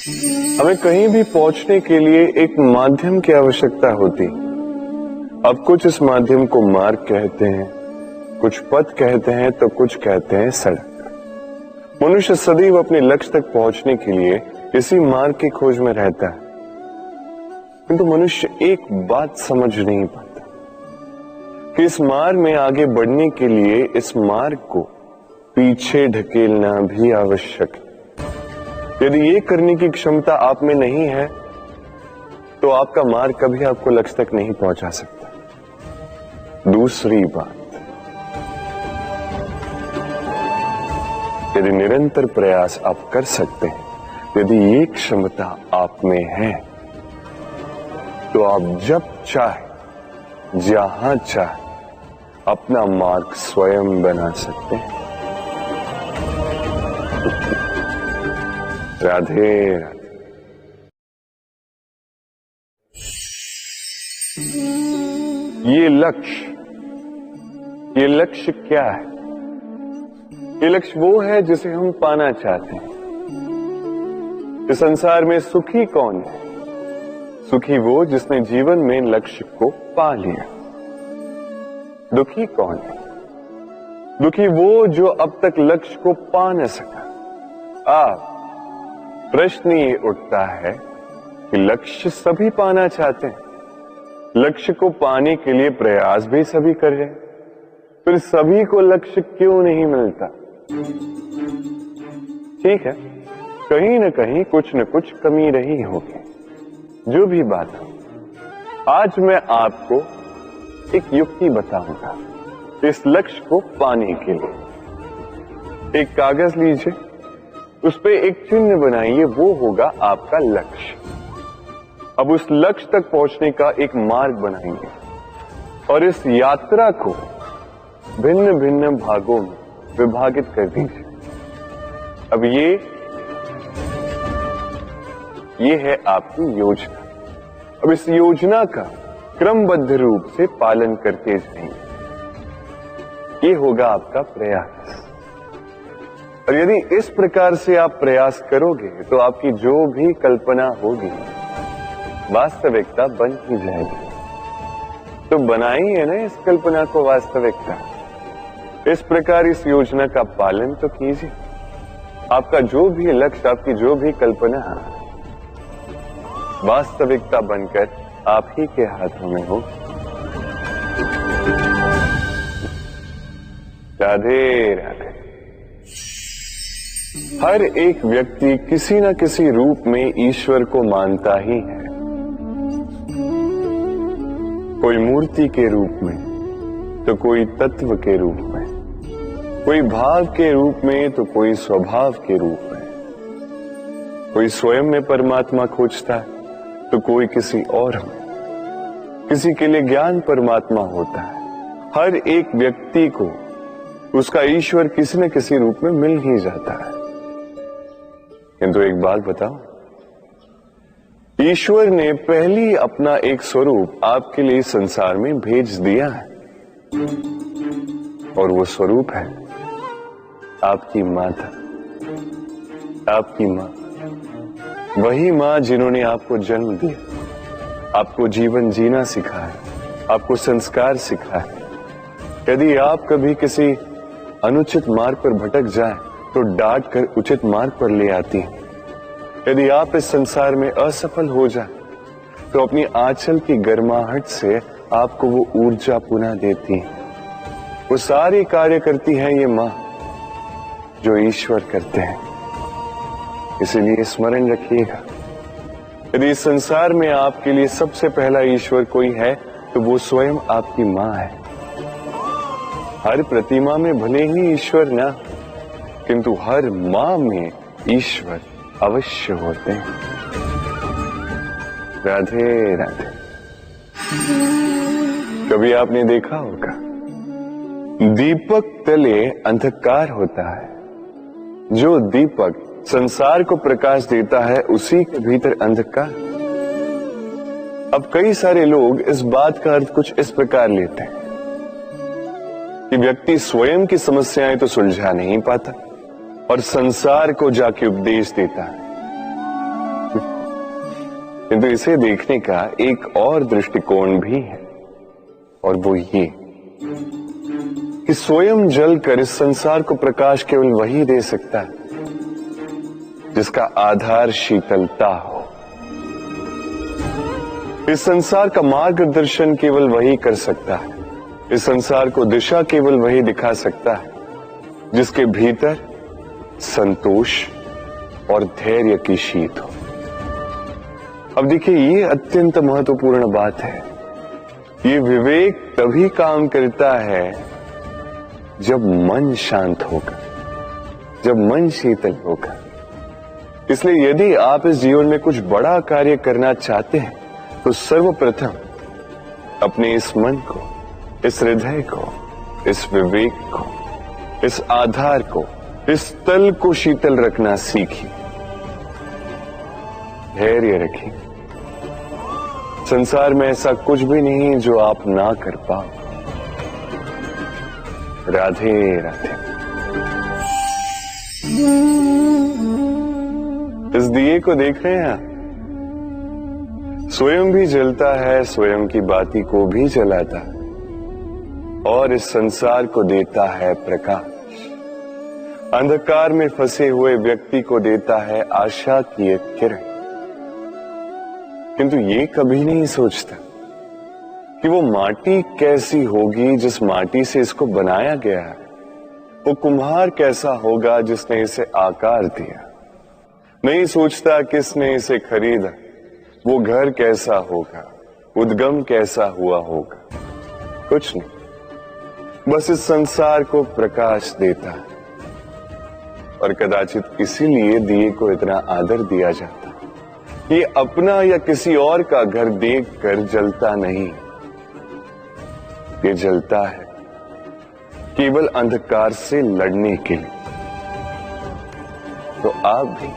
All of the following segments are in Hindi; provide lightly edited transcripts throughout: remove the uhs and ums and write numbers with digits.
हमें कहीं भी पहुंचने के लिए एक माध्यम की आवश्यकता होती। अब कुछ इस माध्यम को मार्ग कहते हैं, कुछ पथ कहते हैं, तो कुछ कहते हैं सड़क। मनुष्य सदैव अपने लक्ष्य तक पहुंचने के लिए इसी मार्ग की खोज में रहता है, किंतु मनुष्य एक बात समझ नहीं पाता कि इस मार्ग में आगे बढ़ने के लिए इस मार्ग को पीछे ढकेलना भी आवश्यक है। यदि ये करने की क्षमता आप में नहीं है तो आपका मार्ग कभी आपको लक्ष्य तक नहीं पहुंचा सकता। दूसरी बात, यदि निरंतर प्रयास आप कर सकते हैं, यदि ये क्षमता आप में है, तो आप जब चाहे जहां चाहे अपना मार्ग स्वयं बना सकते हैं। राधे राधे। ये लक्ष्य क्या है? ये लक्ष्य वो है जिसे हम पाना चाहते हैं। इस संसार में सुखी कौन है? सुखी वो जिसने जीवन में लक्ष्य को पा लिया। दुखी कौन है? दुखी वो जो अब तक लक्ष्य को पा न सका। प्रश्न ये उठता है कि लक्ष्य सभी पाना चाहते हैं, लक्ष्य को पाने के लिए प्रयास भी सभी कर रहे हैं, फिर सभी को लक्ष्य क्यों नहीं मिलता? ठीक है, कहीं न कहीं कुछ न कुछ कमी रही होगी। जो भी बात हो, आज मैं आपको एक युक्ति बताऊंगा इस लक्ष्य को पाने के लिए। एक कागज लीजिए, उस पे एक चिन्ह बनाइए, वो होगा आपका लक्ष्य। अब उस लक्ष्य तक पहुंचने का एक मार्ग बनाएंगे और इस यात्रा को भिन्न भिन्न भागों में विभाजित कर दीजिए। अब ये है आपकी योजना। अब इस योजना का क्रमबद्ध रूप से पालन करते जाएंगे, ये होगा आपका प्रयास। और यदि इस प्रकार से आप प्रयास करोगे तो आपकी जो भी कल्पना होगी वास्तविकता बन ही जाएगी। तो बनाइए ना इस कल्पना को वास्तविकता। इस प्रकार इस योजना का पालन तो कीजिए। आपका जो भी लक्ष्य, आपकी जो भी कल्पना वास्तविकता बनकर आप ही के हाथों में हो। राधे राधे। हर एक व्यक्ति किसी न किसी रूप में ईश्वर को मानता ही है। कोई मूर्ति के रूप में, तो कोई तत्व के रूप में, कोई भाव के रूप में, तो कोई स्वभाव के रूप में। कोई स्वयं में परमात्मा खोजता है, तो कोई किसी और में। किसी के लिए ज्ञान परमात्मा होता है। हर एक व्यक्ति को उसका ईश्वर किसी न किसी रूप में मिल ही जाता है। किंतु एक बात बताओ, ईश्वर ने पहली अपना एक स्वरूप आपके लिए संसार में भेज दिया है, और वो स्वरूप है आपकी माता, आपकी मां। वही मां जिन्होंने आपको जन्म दिया, आपको जीवन जीना सिखाया, आपको संस्कार सिखाया। यदि आप कभी किसी अनुचित मार्ग पर भटक जाएं, तो डांट कर उचित मार्ग पर ले आती है। यदि आप इस संसार में असफल हो जाएं, तो अपनी आंचल की गर्माहट से आपको वो ऊर्जा पुनः देती है। वो सारे कार्य करती है ये मां जो ईश्वर करते हैं। इसीलिए स्मरण रखिएगा, यदि इस संसार में आपके लिए सबसे पहला ईश्वर कोई है, तो वो स्वयं आपकी मां है। हर प्रतिमा में भले ही ईश्वर ना, किंतु हर मां में ईश्वर अवश्य होते हैं। राधे राधे। कभी आपने देखा होगा, दीपक तले अंधकार होता है। जो दीपक संसार को प्रकाश देता है, उसी के भीतर अंधकार। अब कई सारे लोग इस बात का अर्थ कुछ इस प्रकार लेते हैं कि व्यक्ति स्वयं की समस्याएं तो सुलझा नहीं पाता और संसार को जाके उपदेश देता है। किंतु इसे देखने का एक और दृष्टिकोण भी है, और वो ये कि स्वयं जल कर इस संसार को प्रकाश केवल वही दे सकता है जिसका आधार शीतलता हो। इस संसार का मार्गदर्शन केवल वही कर सकता है, इस संसार को दिशा केवल वही दिखा सकता है जिसके भीतर संतोष और धैर्य की शीत हो। अब देखिए, ये अत्यंत महत्वपूर्ण बात है। ये विवेक तभी काम करता है जब मन शांत होगा, जब मन शीतल होगा। इसलिए यदि आप इस जीवन में कुछ बड़ा कार्य करना चाहते हैं तो सर्वप्रथम अपने इस मन को, इस हृदय को, इस विवेक को, इस आधार को, इस तल को शीतल रखना सीखिए। धैर्य रखिए। संसार में ऐसा कुछ भी नहीं जो आप ना कर पाओ। राधे राधे। इस दिए को देख रहे हैं आप? स्वयं भी जलता है, स्वयं की बाती को भी जलाता है और इस संसार को देता है प्रकाश। अंधकार में फंसे हुए व्यक्ति को देता है आशा की एक किरण। किंतु ये कभी नहीं सोचता कि वो माटी कैसी होगी जिस माटी से इसको बनाया गया है, वो कुम्हार कैसा होगा जिसने इसे आकार दिया। नहीं सोचता किसने इसे खरीदा, वो घर कैसा होगा, उद्गम कैसा हुआ होगा। कुछ नहीं, बस इस संसार को प्रकाश देता है। और कदाचित इसीलिए दिए को इतना आदर दिया जाता है। ये अपना या किसी और का घर देखकर जलता नहीं, ये जलता है केवल अंधकार से लड़ने के लिए। तो आप भी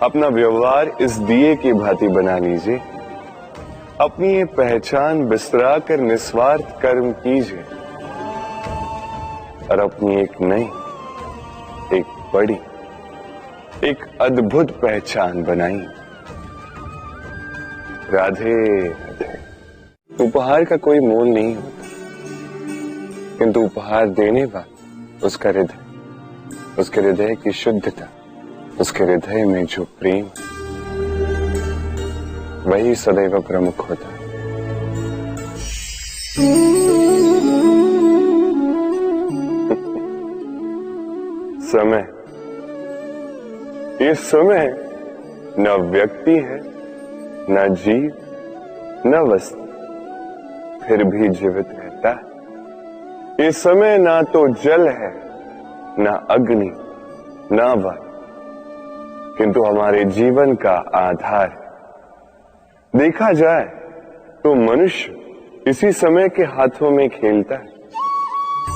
अपना व्यवहार इस दिए की भांति बना लीजिए। अपनी ये पहचान बिसरा कर निस्वार्थ कर्म कीजिए और अपनी एक नई, एक बड़ी, एक अद्भुत पहचान बनाई। राधे राधे। उपहार का कोई मोल नहीं होता, किंतु उपहार देने वाला उसका हृदय, उसके हृदय की शुद्धता, उसके हृदय में जो प्रेम, वही सदैव प्रमुख होता है। समय, ये समय न व्यक्ति है, न जीव, न वस्तु, फिर भी जीवित रहता है। ये समय ना तो जल है, न अग्नि, न वायु, किंतु हमारे जीवन का आधार है। देखा जाए तो मनुष्य इसी समय के हाथों में खेलता है।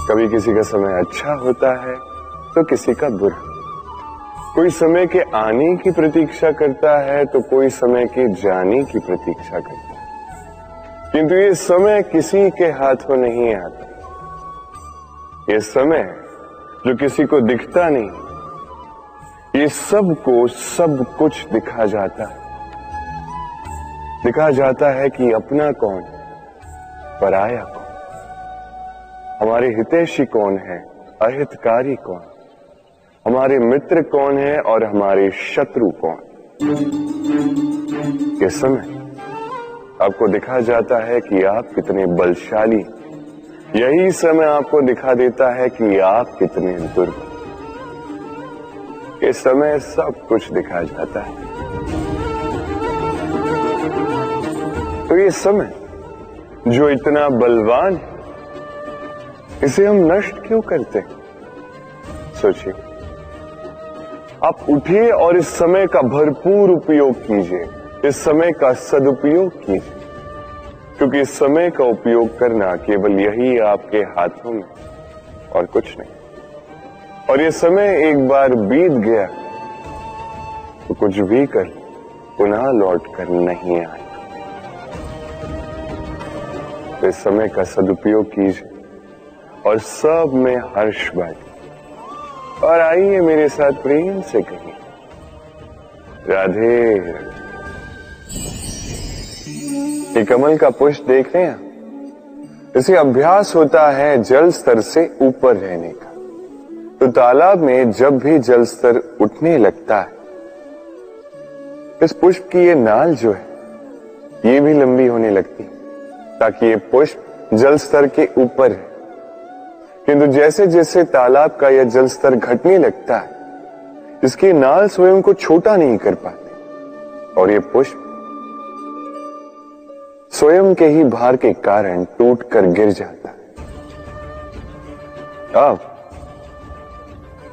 कभी किसी का समय अच्छा होता है तो किसी का बुरा। कोई समय के आने की प्रतीक्षा करता है तो कोई समय के जाने की प्रतीक्षा करता है, किंतु ये समय किसी के हाथों नहीं आता। ये समय जो किसी को दिखता नहीं, ये सबको सब कुछ दिखा जाता है। दिखा जाता है कि अपना कौन, पराया कौन, हमारे हितैषी कौन है, अहितकारी कौन, हमारे मित्र कौन है और हमारे शत्रु कौन। ये समय आपको दिखा जाता है कि आप कितने बलशाली। यही समय आपको दिखा देता है कि आप कितने दुर्बल। ये समय सब कुछ दिखा जाता है। तो ये समय जो इतना बलवान है, इसे हम नष्ट क्यों करते हैं? सोचिए। आप उठिए और इस समय का भरपूर उपयोग कीजिए, इस समय का सदुपयोग कीजिए, क्योंकि इस समय का उपयोग करना केवल यही आपके हाथों में, और कुछ नहीं। और ये समय एक बार बीत गया तो कुछ भी कर पुनः लौट कर नहीं आएगा। तो इस समय का सदुपयोग कीजिए और सब में हर्ष बांटिए। और आइए मेरे साथ प्रेम से कहिए, राधे राधे। ये कमल का पुष्प देख रहे हैं, इसे अभ्यास होता है जल स्तर से ऊपर रहने का। तो तालाब में जब भी जल स्तर उठने लगता है, इस पुष्प की ये नाल जो है ये भी लंबी होने लगती है ताकि ये पुष्प जल स्तर के ऊपर है। किंतु जैसे जैसे तालाब का यह जल स्तर घटने लगता है, इसकी नाल स्वयं को छोटा नहीं कर पाती और ये पुष्प स्वयं के ही भार के कारण टूटकर गिर जाता है। अब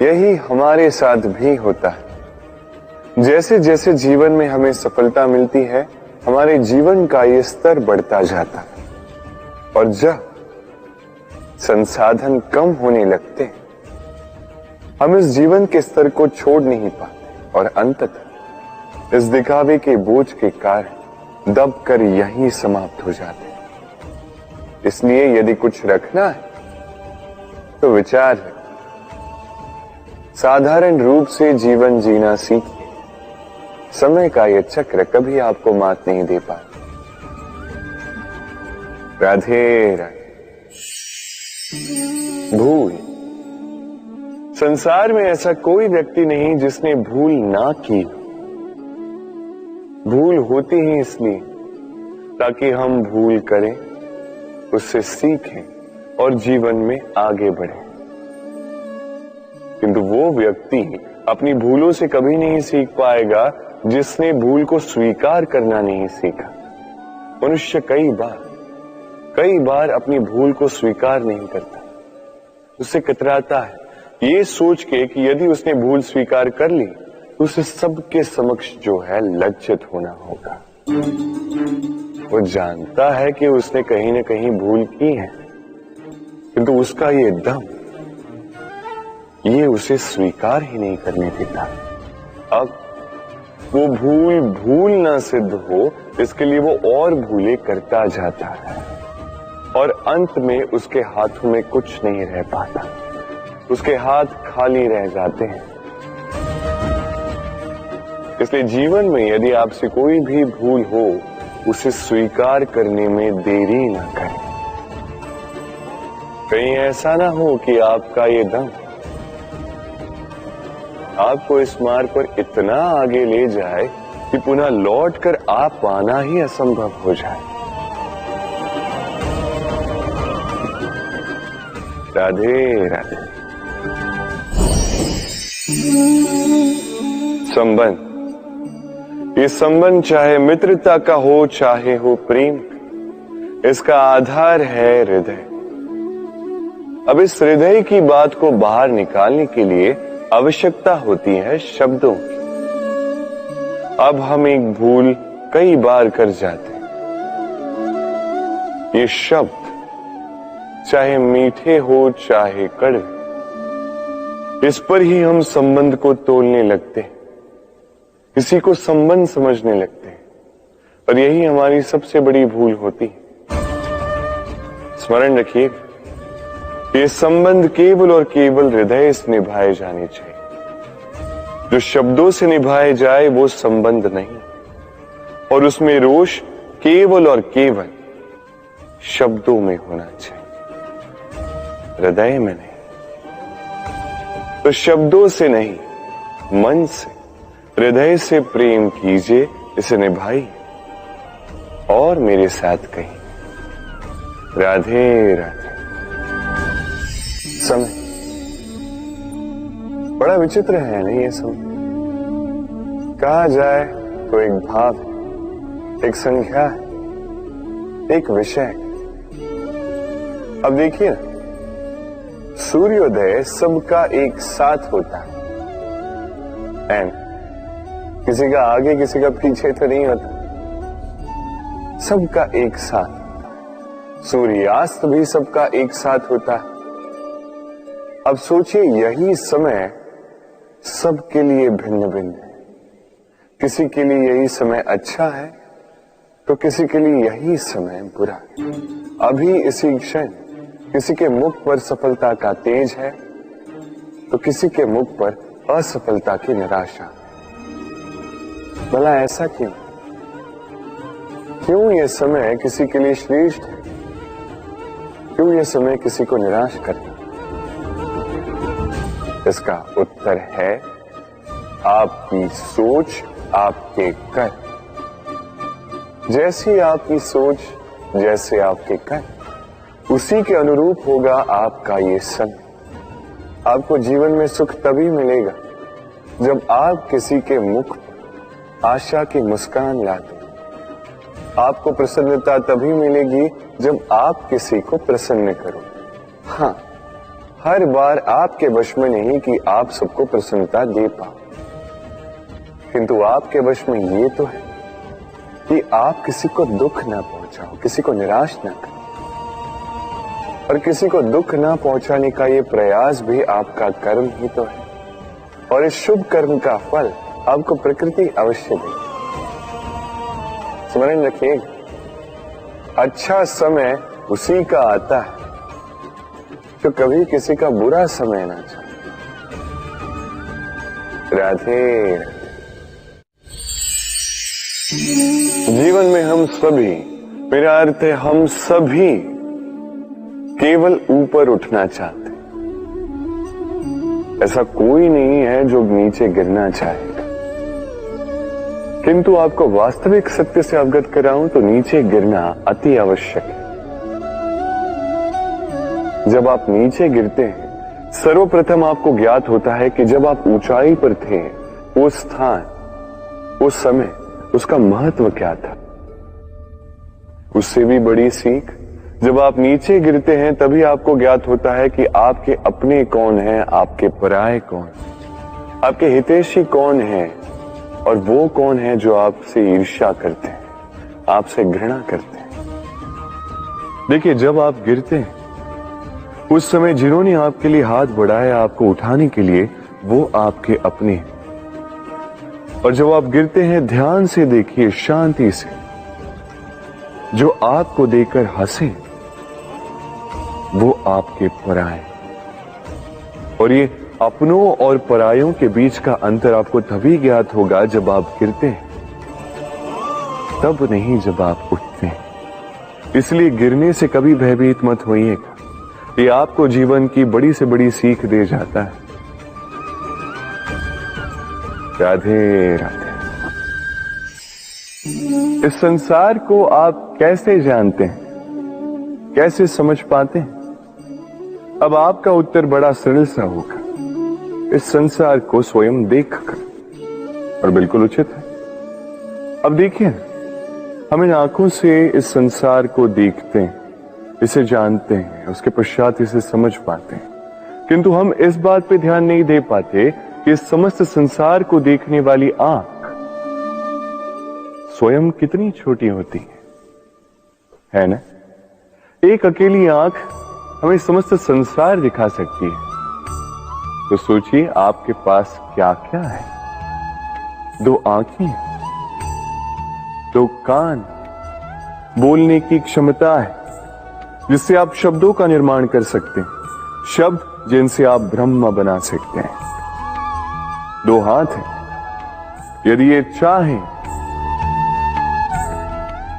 यही हमारे साथ भी होता है। जैसे जैसे जीवन में हमें सफलता मिलती है, हमारे जीवन का ये स्तर बढ़ता जाता है और जब संसाधन कम होने लगते हैं, हम इस जीवन के स्तर को छोड़ नहीं पाते और अंततः इस दिखावे के बोझ के कारण दबकर यहीं समाप्त हो जाते हैं। इसलिए यदि कुछ रखना है तो विचार है, साधारण रूप से जीवन जीना सीखिए। समय का यह चक्र कभी आपको मात नहीं दे पाता। राधे राधे। भूल। संसार में ऐसा कोई व्यक्ति नहीं जिसने भूल ना की। भूल होती ही इसलिए ताकि हम भूल करें, उससे सीखें और जीवन में आगे बढ़ें। किंतु वो व्यक्ति अपनी भूलों से कभी नहीं सीख पाएगा जिसने भूल को स्वीकार करना नहीं सीखा। मनुष्य कई बार अपनी भूल को स्वीकार नहीं करता, उससे कतराता है, ये सोच के कि यदि उसने भूल स्वीकार कर ली तो उसे सबके समक्ष जो है लज्जित होना होगा। वो जानता है कि उसने कहीं न कहीं भूल की है, किंतु उसका ये दम ये उसे स्वीकार ही नहीं करने देता। अब वो भूल ना सिद्ध हो, इसके लिए वो और भूलें करता जाता है और अंत में उसके हाथों में कुछ नहीं रह पाता, उसके हाथ खाली रह जाते हैं। इसलिए जीवन में यदि आपसे कोई भी भूल हो, उसे स्वीकार करने में देरी ना करें। कहीं ऐसा ना हो कि आपका ये दम आपको इस मार्ग पर इतना आगे ले जाए कि पुनः लौटकर आप पाना ही असंभव हो जाए। राधे राधे। संबंध। ये संबंध चाहे मित्रता का हो चाहे हो प्रेम, इसका आधार है हृदय। अब इस हृदय की बात को बाहर निकालने के लिए आवश्यकता होती है शब्दों की। अब हम एक भूल कई बार कर जाते हैं। ये शब्द चाहे मीठे हो चाहे कड़वे, इस पर ही हम संबंध को तोलने लगते हैं, किसी को संबंध समझने लगते हैं और यही हमारी सबसे बड़ी भूल होती है। स्मरण रखिए, ये संबंध केवल और केवल हृदय से निभाए जाने चाहिए। जो शब्दों से निभाए जाए वो संबंध नहीं, और उसमें रोष केवल और केवल शब्दों में होना चाहिए, हृदय में नहीं। तो शब्दों से नहीं, मन से, हृदय से प्रेम कीजिए, इसे निभाइए और मेरे साथ कहिए राधे राधे। समय बड़ा विचित्र है नहीं ये समय। कहा जाए तो एक भाव है, एक संख्या है, एक विषय। अब देखिए ना, सूर्योदय सबका एक साथ होता है, एंड किसी का आगे किसी का पीछे तो नहीं होता, सबका एक साथ। सूर्यास्त भी सबका एक साथ होता है। अब सोचिए, यही समय सबके लिए भिन्न भिन्न है। किसी के लिए यही समय अच्छा है तो किसी के लिए यही समय बुरा है। अभी इसी क्षण किसी के मुख पर सफलता का तेज है तो किसी के मुख पर असफलता की निराशा। भला ऐसा क्यों? क्यों ये समय किसी के लिए श्रेष्ठ है? क्यों ये समय किसी को निराश करता? इसका उत्तर है आपकी सोच, आपके कर। जैसी आपकी सोच, जैसे आपके कर, उसी के अनुरूप होगा आपका ये समय। आपको जीवन में सुख तभी मिलेगा जब आप किसी के मुख पर आशा की मुस्कान लाते। आपको प्रसन्नता तभी मिलेगी जब आप किसी को प्रसन्न करो। हाँ, हर बार आपके वश में नहीं कि आप सबको प्रसन्नता दे पाओ, किंतु आपके वश में ये तो है कि आप किसी को दुख ना पहुंचाओ, किसी को निराश ना करो। और किसी को दुख ना पहुंचाने का ये प्रयास भी आपका कर्म ही तो है। और इस शुभ कर्म का फल आपको प्रकृति अवश्य देगी। स्मरण रखिए, अच्छा समय उसी का आता है जो कभी किसी का बुरा समय ना चाहे। राधे। जीवन में हम सभी, मेरा अर्थ है हम सभी, केवल ऊपर उठना चाहते हैं। ऐसा कोई नहीं है जो नीचे गिरना चाहेगा। किंतु आपको वास्तविक सत्य से अवगत कराऊं तो नीचे गिरना अति आवश्यक है। जब आप नीचे गिरते हैं, सर्वप्रथम आपको ज्ञात होता है कि जब आप ऊंचाई पर थे, वो स्थान, वो समय, उसका महत्व क्या था। उससे भी बड़ी सीख, जब आप नीचे गिरते हैं तभी आपको ज्ञात होता है कि आपके अपने कौन हैं, आपके पराये कौन, आपके हितैषी कौन हैं, और वो कौन है जो आपसे ईर्ष्या करते हैं, आपसे घृणा करते हैं। देखिए, जब आप गिरते हैं उस समय जिन्होंने आपके लिए हाथ बढ़ाया आपको उठाने के लिए, वो आपके अपने हैं। और जब आप गिरते हैं, ध्यान से देखिए, शांति से, जो आपको देकर हंसे वो आपके पराये। और ये अपनों और परायों के बीच का अंतर आपको तभी ज्ञात होगा जब आप गिरते हैं, तब नहीं जब आप उठते हैं। इसलिए गिरने से कभी भयभीत मत होइएगा, ये आपको जीवन की बड़ी से बड़ी सीख दे जाता है। राधे राधे। इस संसार को आप कैसे जानते हैं, कैसे समझ पाते हैं? अब आपका उत्तर बड़ा सरल सा होगा, इस संसार को स्वयं देखकर। और बिल्कुल उचित है। अब देखिए, हम इन आंखों से इस संसार को देखते हैं, इसे जानते हैं, उसके पश्चात इसे समझ पाते हैं, किंतु हम इस बात पे ध्यान नहीं दे पाते कि इस समस्त संसार को देखने वाली आंख स्वयं कितनी छोटी होती है ना? एक अकेली आंख हमें समस्त संसार दिखा सकती है। तो सोचिए, आपके पास क्या क्या है। 2 आंखें, 2 कान, बोलने की क्षमता है जिससे आप शब्दों का निर्माण कर सकते हैं, शब्द जिनसे आप ब्रह्म बना सकते हैं। 2 हाथ हैं, यदि ये चाहें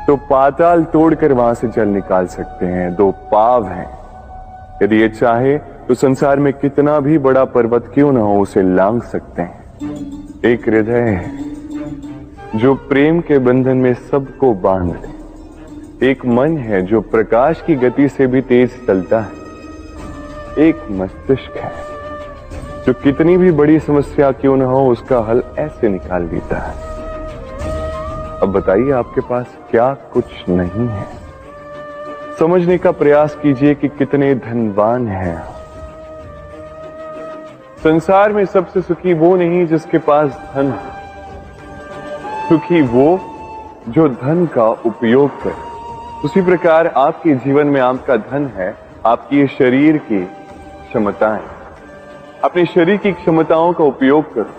तो पाताल तोड़कर वहां से जल निकाल सकते हैं। 2 पांव हैं, यदि ये चाहे तो संसार में कितना भी बड़ा पर्वत क्यों ना हो उसे लांघ सकते हैं। एक हृदय है जो प्रेम के बंधन में सबको बांध दे। एक मन है जो प्रकाश की गति से भी तेज चलता है। एक मस्तिष्क है जो कितनी भी बड़ी समस्या क्यों ना हो उसका हल ऐसे निकाल देता है। अब बताइए, आपके पास क्या कुछ नहीं है? समझने का प्रयास कीजिए कि कितने धनवान हैं। संसार में सबसे सुखी वो नहीं जिसके पास धन है, सुखी वो जो धन का उपयोग करे। उसी प्रकार आपके जीवन में आपका धन है आपकी शरीर की क्षमताएं। अपने शरीर की क्षमताओं का उपयोग करो,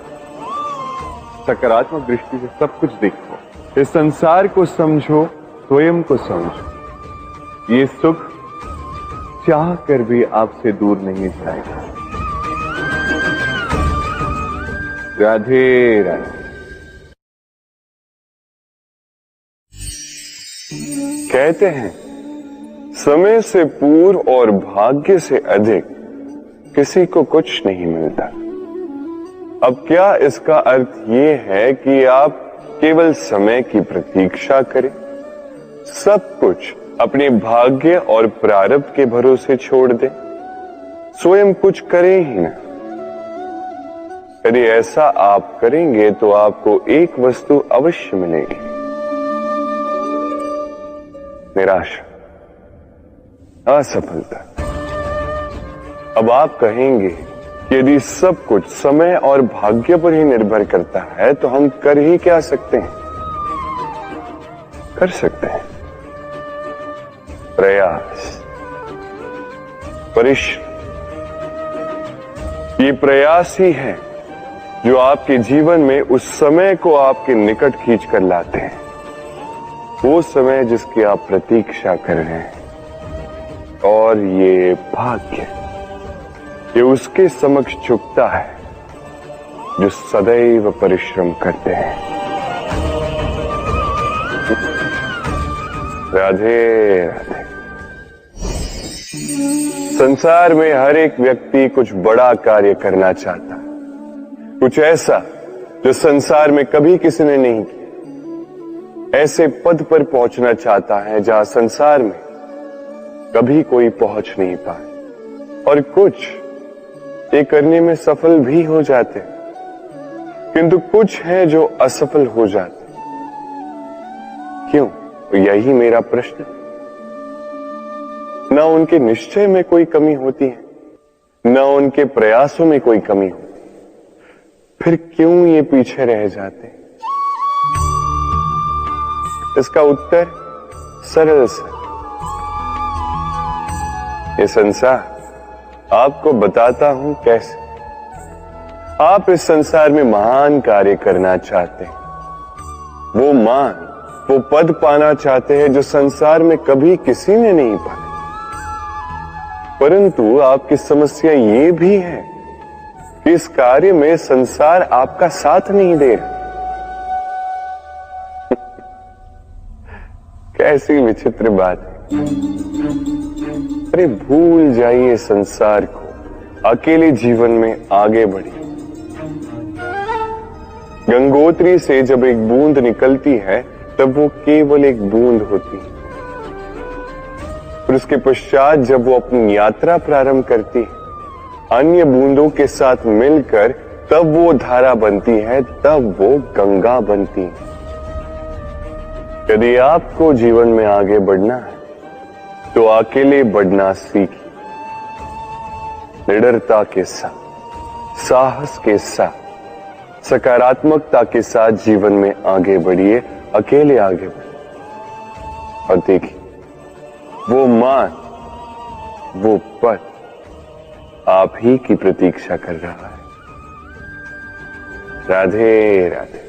सकारात्मक दृष्टि से सब कुछ देखो, इस संसार को समझो, स्वयं को समझो। ये सुख चाह कर भी आपसे दूर नहीं जाएगा। राधे राधे। कहते हैं समय से पूर्व और भाग्य से अधिक किसी को कुछ नहीं मिलता। अब क्या इसका अर्थ ये है कि आप केवल समय की प्रतीक्षा करें, सब कुछ अपने भाग्य और प्रारब्ध के भरोसे छोड़ दें, स्वयं कुछ करें ही ना? यदि ऐसा आप करेंगे तो आपको एक वस्तु अवश्य मिलेगी, निराशा, असफलता। अब आप कहेंगे कि यदि सब कुछ समय और भाग्य पर ही निर्भर करता है तो हम कर ही क्या सकते हैं? कर सकते हैं प्रयास, परिश्रम। ये प्रयास ही है जो आपके जीवन में उस समय को आपके निकट खींच कर लाते हैं, वो समय जिसकी आप प्रतीक्षा कर रहे हैं। और ये भाग्य, ये उसके समक्ष झुकता है जो सदैव परिश्रम करते हैं। राधे राधे। संसार में हर एक व्यक्ति कुछ बड़ा कार्य करना चाहता है, कुछ ऐसा जो संसार में कभी किसी ने नहीं किया। ऐसे पद पर पहुंचना चाहता है जहां संसार में कभी कोई पहुंच नहीं पाए, और कुछ ये करने में सफल भी हो जाते, किंतु कुछ है जो असफल हो जाते। क्यों? तो यही मेरा प्रश्न। न उनके निश्चय में कोई कमी होती है, न उनके प्रयासों में कोई कमी होती, फिर क्यों ये पीछे रह जाते? इसका उत्तर सरल सा, ये संसार आपको बताता हूं कैसे। आप इस संसार में महान कार्य करना चाहते हैं, वो मान, वो पद पाना चाहते हैं जो संसार में कभी किसी ने नहीं पाया। परंतु आपकी समस्या ये भी है कि इस कार्य में संसार आपका साथ नहीं दे रहा। कैसी विचित्र बात है। अरे भूल जाइए संसार को, अकेले जीवन में आगे बढ़िए। गंगोत्री से जब एक बूंद निकलती है तब वो केवल एक बूंद होती है, और उसके पश्चात जब वो अपनी यात्रा प्रारंभ करती है अन्य बूंदों के साथ मिलकर, तब वो धारा बनती है, तब वो गंगा बनती है। यदि आपको जीवन में आगे बढ़ना है तो अकेले बढ़ना सीखिए, निडरता के साथ, साहस के साथ, सकारात्मकता के साथ जीवन में आगे बढ़िए, अकेले आगे बढ़िए। और देखिए वो मान, वो पद आप ही की प्रतीक्षा कर रहा है। राधे राधे।